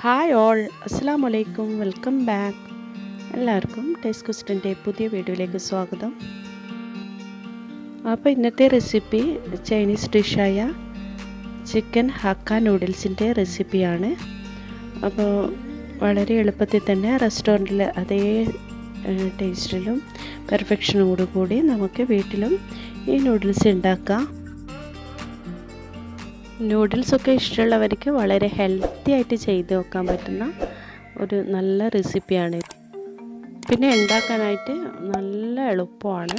Hi all, അസ്സലാമു അലൈക്കും, welcome back. എല്ലാവർക്കും ടേസ്റ്റ് ക്വസ്റ്റിൻ്റെ പുതിയ വീഡിയോയിലേക്ക് സ്വാഗതം. അപ്പോൾ ഇന്നത്തെ റെസിപ്പി ചൈനീസ് ഡിഷായ ചിക്കൻ ഹക്ക നൂഡിൽസിൻ്റെ റെസിപ്പിയാണ്. അപ്പോൾ വളരെ എളുപ്പത്തിൽ തന്നെ റെസ്റ്റോറൻറ്റിൽ അതേ ടേസ്റ്റിലും പെർഫെക്ഷനോടു കൂടി നമുക്ക് വീട്ടിലും ഈ നൂഡിൽസ് ഉണ്ടാക്കാം. നൂഡിൽസൊക്കെ ഇഷ്ടമുള്ളവർക്ക് വളരെ ഹെൽത്തി ആയിട്ട് ചെയ്ത് വെക്കാൻ പറ്റുന്ന ഒരു നല്ല റെസിപ്പിയാണ്. പിന്നെ ഉണ്ടാക്കാനായിട്ട് നല്ല എളുപ്പമാണ്.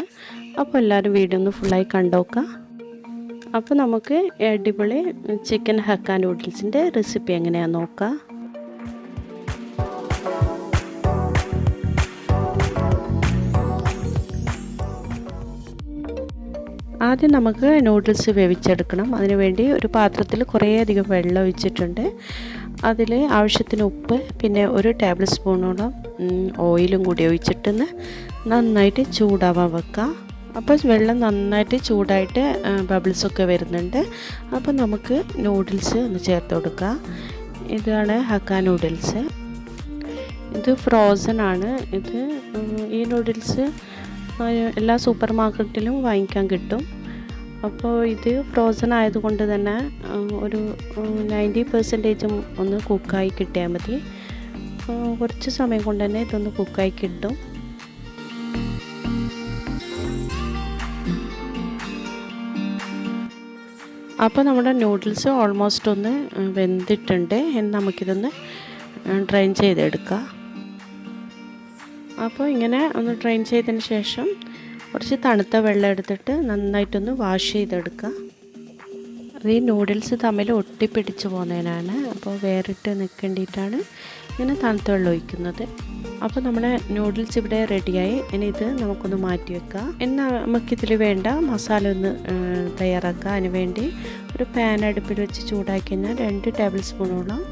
അപ്പോൾ എല്ലാവരും വീഡിയോ ഒന്ന് ഫുള്ളായി കണ്ടുനോക്കാം. അപ്പോൾ നമുക്ക് അടിപൊളി ചിക്കൻ ഹക്ക നൂഡിൽസിൻ്റെ റെസിപ്പി എങ്ങനെയാണെന്ന് നോക്കാം. ആദ്യം നമുക്ക് നൂഡിൽസ് വേവിച്ചെടുക്കണം. അതിനുവേണ്ടി ഒരു പാത്രത്തിൽ കുറേയധികം വെള്ളം ഒഴിച്ചിട്ടുണ്ട്. അതിൽ ആവശ്യത്തിന് ഉപ്പ്, പിന്നെ ഒരു ടേബിൾ സ്പൂണോളം ഓയിലും കൂടി ഒഴിച്ചിട്ടൊന്ന് നന്നായിട്ട് ചൂടാവാൻ വെക്കുക. അപ്പോൾ വെള്ളം നന്നായിട്ട് ചൂടായിട്ട് ബബിൾസൊക്കെ വരുന്നുണ്ട്. അപ്പോൾ നമുക്ക് നൂഡിൽസ് ഒന്ന് ചേർത്ത് കൊടുക്കുക. ഇതാണ് ഹക്ക നൂഡിൽസ്. ഇത് ഫ്രോസൺ ആണ്. ഈ നൂഡിൽസ് എല്ലാ സൂപ്പർ മാർക്കറ്റിലും വാങ്ങിക്കാൻ കിട്ടും. അപ്പോൾ ഇത് ഫ്രോസൺ ആയതുകൊണ്ട് തന്നെ ഒരു 90% ഒന്ന് കുക്കായി കിട്ടിയാൽ മതി. കുറച്ച് സമയം കൊണ്ട് തന്നെ ഇതൊന്ന് കുക്കായി കിട്ടും. അപ്പോൾ നമ്മുടെ നൂഡിൽസ് ഓൾമോസ്റ്റ് ഒന്ന് വെന്തിട്ടുണ്ട്. നമുക്കിതൊന്ന് ഡ്രെയിൻ ചെയ്തെടുക്കാം. അപ്പോൾ ഇങ്ങനെ ഒന്ന് ഡ്രെയിൻ ചെയ്തതിന് ശേഷം കുറച്ച് തണുത്ത വെള്ളം എടുത്തിട്ട് നന്നായിട്ടൊന്ന് വാഷ് ചെയ്തെടുക്കുക. അത് ഈ നൂഡിൽസ് തമ്മിൽ ഒട്ടിപ്പിടിച്ച് പോകുന്നതിനാണ്. അപ്പോൾ വേറിട്ട് നിൽക്കേണ്ടിയിട്ടാണ് ഇങ്ങനെ തണുത്ത വെള്ളം ഒഴിക്കുന്നത്. അപ്പോൾ നമ്മുടെ നൂഡിൽസ് ഇവിടെ റെഡിയായി. ഇനി ഇത് നമുക്കൊന്ന് മാറ്റി വെക്കാം. എന്നാൽ നമുക്കിതിൽ വേണ്ട മസാല ഒന്ന് തയ്യാറാക്കാം. അതിന് വേണ്ടി ഒരു പാൻ അടുപ്പിൽ വെച്ച് ചൂടാക്കി കഴിഞ്ഞാൽ 2 ടേബിൾ സ്പൂണോളം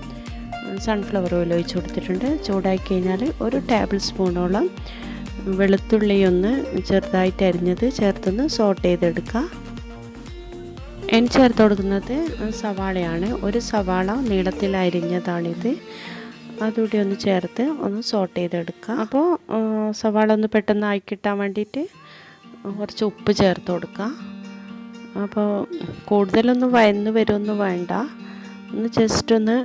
സൺഫ്ലവർ ഓയിൽ ഒഴിച്ച് കൊടുത്തിട്ടുണ്ട്. ചൂടാക്കി കഴിഞ്ഞാൽ ഒരു ടേബിൾ സ്പൂണോളം വെളുത്തുള്ളി ഒന്ന് ചെറുതായിട്ട് അരിഞ്ഞത് ചേർത്തൊന്ന് സോട്ട് ചെയ്തെടുക്കുക. ഇനി ചേർത്ത് കൊടുക്കുന്നത് സവാളയാണ്. ഒരു സവാള നീളത്തിൽ അരിഞ്ഞതാണിത്. അതുകൂടി ഒന്ന് ചേർത്ത് ഒന്ന് സോട്ട് ചെയ്തെടുക്കുക. അപ്പോൾ സവാള ഒന്ന് പെട്ടെന്ന് ആയി കിട്ടാൻ വേണ്ടിയിട്ട് കുറച്ച് ഉപ്പ് ചേർത്ത് കൊടുക്കുക. അപ്പോൾ കൂടുതലൊന്നും വഴന്ന് വരുമൊന്നും വേണ്ട, ഒന്ന് ജസ്റ്റ് ഒന്ന്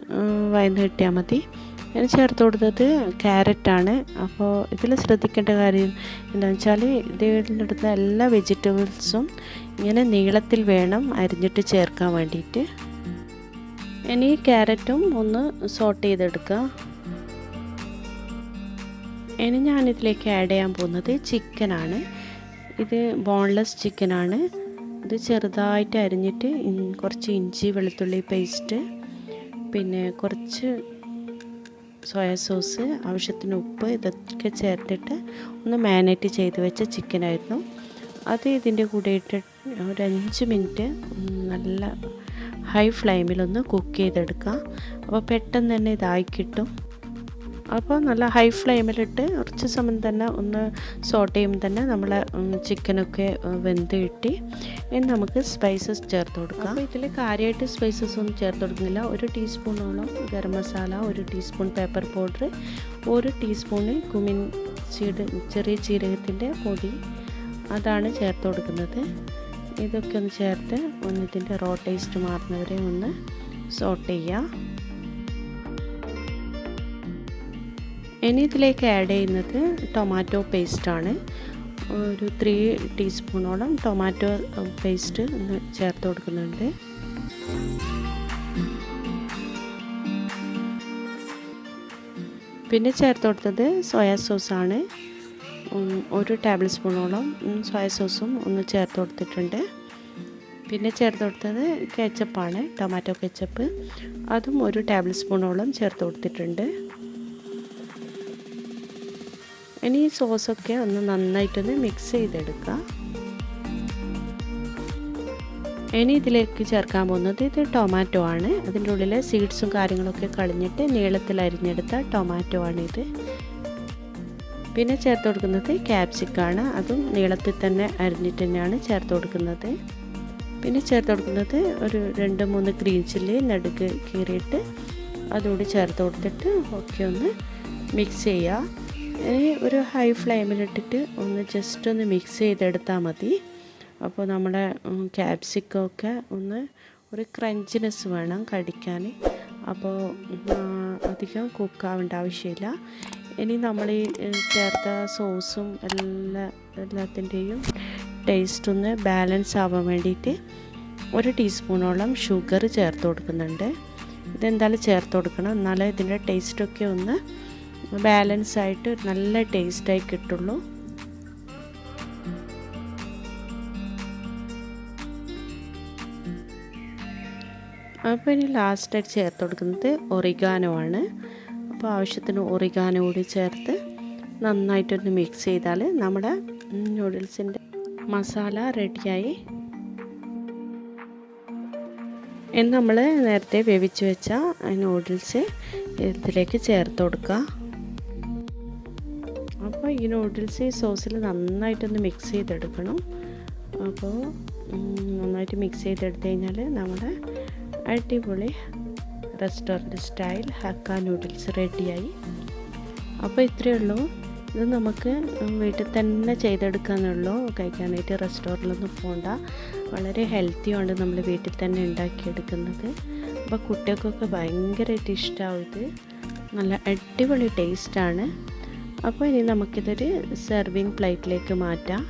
വഴന്ന് കിട്ടിയാൽ മതി. ഞാൻ ചേർത്ത് കൊടുത്തത് ക്യാരറ്റാണ്. അപ്പോൾ ഇതിൽ ശ്രദ്ധിക്കേണ്ട കാര്യം എന്താണെന്ന് വെച്ചാൽ ഇതിലെടുത്ത എല്ലാ വെജിറ്റബിൾസും ഇങ്ങനെ നീളത്തിൽ വേണം അരിഞ്ഞിട്ട് ചേർക്കാൻ വേണ്ടിയിട്ട്. ഇനി ക്യാരറ്റും ഒന്ന് സോട്ട് ചെയ്തെടുക്കുക. ഇനി ഞാനിതിലേക്ക് ആഡ് ചെയ്യാൻ പോകുന്നത് ചിക്കനാണ്. ഇത് ബോൺലെസ് ചിക്കനാണ്. ഇത് ചെറുതായിട്ട് അരിഞ്ഞിട്ട് കുറച്ച് ഇഞ്ചി വെളുത്തുള്ളി പേസ്റ്റ്, പിന്നെ കുറച്ച് സോയ സോസ്, ആവശ്യത്തിന് ഉപ്പ്, ഇതൊക്കെ ചേർത്തിട്ട് ഒന്ന് മാരിനേറ്റ് ചെയ്ത് വെച്ച ചിക്കനായിരുന്നു. അത് ഇതിൻ്റെ കൂടെ ഇട്ട് ഒരു 5 മിനിറ്റ് നല്ല ഹൈ ഫ്ലെയിമിലൊന്ന് കുക്ക് ചെയ്തെടുക്കുക. അപ്പോൾ പെട്ടെന്ന് തന്നെ ഇതായി കിട്ടും. അപ്പോൾ നല്ല ഹൈ ഫ്ലെയിമിലിട്ട് കുറച്ച് സമയം തന്നെ ഒന്ന് സോട്ട് ചെയ്യുമ്പോൾ തന്നെ നമ്മളെ ചിക്കനൊക്കെ വെന്ത് കിട്ടി. ഇനി നമുക്ക് സ്പൈസസ് ചേർത്ത് കൊടുക്കാം. അപ്പോൾ ഇതിൽ കാര്യമായിട്ട് സ്പൈസസ് ഒന്നും ചേർത്ത് കൊടുക്കുന്നില്ല. 1 ടീസ്പൂണോളം garam masala, 1 teaspoon pepper powder, 1 teaspoon cumin seed, ചെറിയ ജീരകത്തിൻ്റെ പൊടി, അതാണ് ചേർത്ത് കൊടുക്കുന്നത്. ഇതൊക്കെ ഒന്ന് ചേർത്ത് ഇതിൻ്റെ റോ ടേസ്റ്റ് മാറുന്നവരെ ഒന്ന് സോട്ട് ചെയ്യുക. ഇനി ഇതിലേക്ക് ആഡ് ചെയ്യുന്നത് ടൊമാറ്റോ പേസ്റ്റാണ്. ഒരു 3 ടീസ്പൂണോളം ടൊമാറ്റോ പേസ്റ്റ് ഒന്ന് ചേർത്ത് കൊടുക്കുന്നുണ്ട്. പിന്നെ ചേർത്ത് കൊടുത്തത് സോയാ സോസാണ്. 1 ടേബിൾ സ്പൂണോളം സോയാ സോസും ഒന്ന് ചേർത്ത് കൊടുത്തിട്ടുണ്ട്. പിന്നെ ചേർത്ത് കൊടുത്തത് കെച്ചപ്പാണ്, ടൊമാറ്റോ കെച്ചപ്പ്. അതും 1 ടേബിൾ സ്പൂണോളം ചേർത്ത് കൊടുത്തിട്ടുണ്ട്. ഇനി ഈ സോസൊക്കെ ഒന്ന് നന്നായിട്ടൊന്ന് മിക്സ് ചെയ്തെടുക്കുക. ഇനി ഇതിലേക്ക് ചേർക്കാൻ പോകുന്നത് ഇത് ടൊമാറ്റോ ആണ്. അതിൻ്റെ ഉള്ളിലെ സീഡ്സും കാര്യങ്ങളൊക്കെ കളഞ്ഞിട്ട് നീളത്തിൽ അരിഞ്ഞെടുത്ത ടൊമാറ്റോ ആണിത്. പിന്നെ ചേർത്ത് കൊടുക്കുന്നത് ക്യാപ്സിക്കാണ്. അതും നീളത്തിൽ തന്നെ അരിഞ്ഞിട്ട് തന്നെയാണ് ചേർത്ത് കൊടുക്കുന്നത്. പിന്നെ ചേർത്ത് കൊടുക്കുന്നത് ഒരു 2-3 ഗ്രീൻ ചില്ലി നടുക്ക് കീറിയിട്ട് അതുകൂടി ചേർത്ത് കൊടുത്തിട്ട് ഒക്കെ ഒന്ന് മിക്സ് ചെയ്യുക. ഇനി ഒരു ഹൈ ഫ്ലെയിമിലിട്ടിട്ട് ഒന്ന് ജസ്റ്റ് ഒന്ന് മിക്സ് ചെയ്തെടുത്താൽ മതി. അപ്പോൾ നമ്മുടെ ക്യാപ്സിക്കമൊക്കെ ഒന്ന് ഒരു ക്രഞ്ചിനെസ് വേണം കടിക്കാൻ. അപ്പോൾ അധികം കുക്കാവേണ്ട ആവശ്യമില്ല. ഇനി നമ്മൾ ഈ ചേർത്ത സോസും എല്ലാത്തിൻ്റെയും ടേസ്റ്റ് ഒന്ന് ബാലൻസ് ആവാൻ വേണ്ടിയിട്ട് 1 ടീസ്പൂണോളം ഷുഗർ ചേർത്ത് കൊടുക്കുന്നുണ്ട്. ഇതെന്തായാലും ചേർത്ത് കൊടുക്കണം, എന്നാലേ ഇതിൻ്റെ ടേസ്റ്റൊക്കെ ഒന്ന് ബാലൻസ് ആയിട്ട് നല്ല ടേസ്റ്റായി കിട്ടുള്ളൂ. അപ്പോൾ ഇനി ലാസ്റ്റായിട്ട് ചേർത്ത് കൊടുക്കുന്നത് ഒറിഗാനോ ആണ്. അപ്പോൾ ആവശ്യത്തിന് ഒറിഗാനോ കൂടി ചേർത്ത് നന്നായിട്ടൊന്ന് മിക്സ് ചെയ്താൽ നമ്മുടെ നൂഡിൽസിൻ്റെ മസാല റെഡിയായി. ഇനി നമ്മൾ നേരത്തെ വേവിച്ച് വെച്ച നൂഡിൽസ് ഇതിലേക്ക് ചേർത്ത് കൊടുക്കുക. അപ്പോൾ ഈ നൂഡിൽസ് ഈ സോസിൽ നന്നായിട്ടൊന്ന് മിക്സ് ചെയ്തെടുക്കണം. അപ്പോൾ നന്നായിട്ട് മിക്സ് ചെയ്തെടുത്ത് കഴിഞ്ഞാൽ നമ്മുടെ അടിപൊളി റെസ്റ്റോറൻറ്റ് സ്റ്റൈൽ ഹക്ക നൂഡിൽസ് റെഡിയായി. അപ്പോൾ ഇത്രയേ ഉള്ളൂ. ഇത് നമുക്ക് വീട്ടിൽ തന്നെ ചെയ്തെടുക്കാന്നുള്ളൂ, കഴിക്കാനായിട്ട് റെസ്റ്റോറൻറ്റിലൊന്നും പോകണ്ട. വളരെ ഹെൽത്തിയാണ് നമ്മൾ വീട്ടിൽ തന്നെ ഉണ്ടാക്കിയെടുക്കുന്നത്. അപ്പോൾ കുട്ടികൾക്കൊക്കെ ഭയങ്കരമായിട്ട് ഇഷ്ടമാവും. ഇത് നല്ല അടിപൊളി ടേസ്റ്റാണ്. അപ്പോൾ ഇനി നമുക്കിതൊരു സെർവിങ് പ്ലേറ്റിലേക്ക് മാറ്റാം.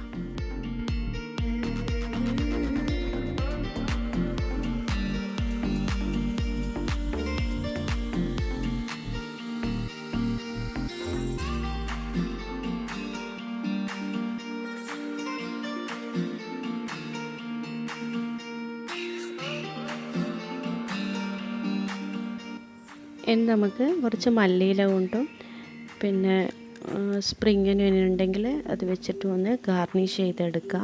ഇനി നമുക്ക് കുറച്ച് മല്ലിയില കൊണ്ടും പിന്നെ സ്പ്രിംഗ് ഒനിയൻ ഉണ്ടെങ്കിൽ അത് വെച്ചിട്ട് ഒന്ന് ഗാർണിഷ് ചെയ്തെടുക്കുക.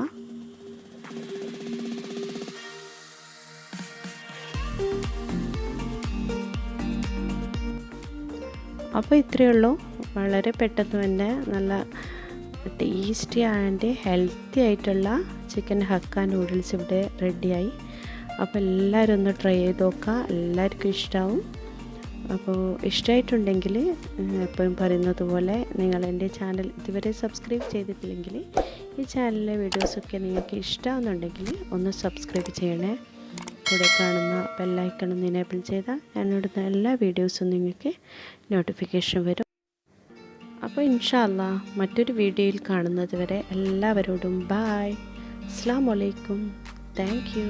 അപ്പോൾ ഇത്രയേ ഉള്ളൂ. വളരെ പെട്ടെന്ന് തന്നെ നല്ല ടേസ്റ്റി ആൻഡ് ഹെൽത്തി ആയിട്ടുള്ള ചിക്കൻ ഹക്ക നൂഡിൽസ് ഇവിടെ റെഡിയായി. അപ്പോൾ എല്ലാവരും ഒന്ന് ട്രൈ ചെയ്ത് നോക്കുക, എല്ലാവർക്കും ഇഷ്ടമാവും. അപ്പോൾ ഇഷ്ടമായിട്ടുണ്ടെങ്കിൽ എപ്പോഴും പറയുന്നത് പോലെ നിങ്ങൾ എൻ്റെ ചാനൽ ഇതുവരെ സബ്സ്ക്രൈബ് ചെയ്തിട്ടില്ലെങ്കിൽ ഈ ചാനലിലെ വീഡിയോസൊക്കെ നിങ്ങൾക്ക് ഇഷ്ടമാകുന്നുണ്ടെങ്കിൽ ഒന്ന് സബ്സ്ക്രൈബ് ചെയ്യണേ. കൂടെ കാണുന്ന ബെല്ലൈക്കൺ ഒന്ന് എനേബിൾ ചെയ്താൽ ഞാനിടുന്ന എല്ലാ വീഡിയോസും നിങ്ങൾക്ക് നോട്ടിഫിക്കേഷൻ വരും. അപ്പോൾ ഇൻഷാ അല്ലാഹ് മറ്റൊരു വീഡിയോയിൽ കാണുന്നത് വരെ എല്ലാവരോടും ബായ്. അസ്സലാമു അലൈക്കും. Thank you.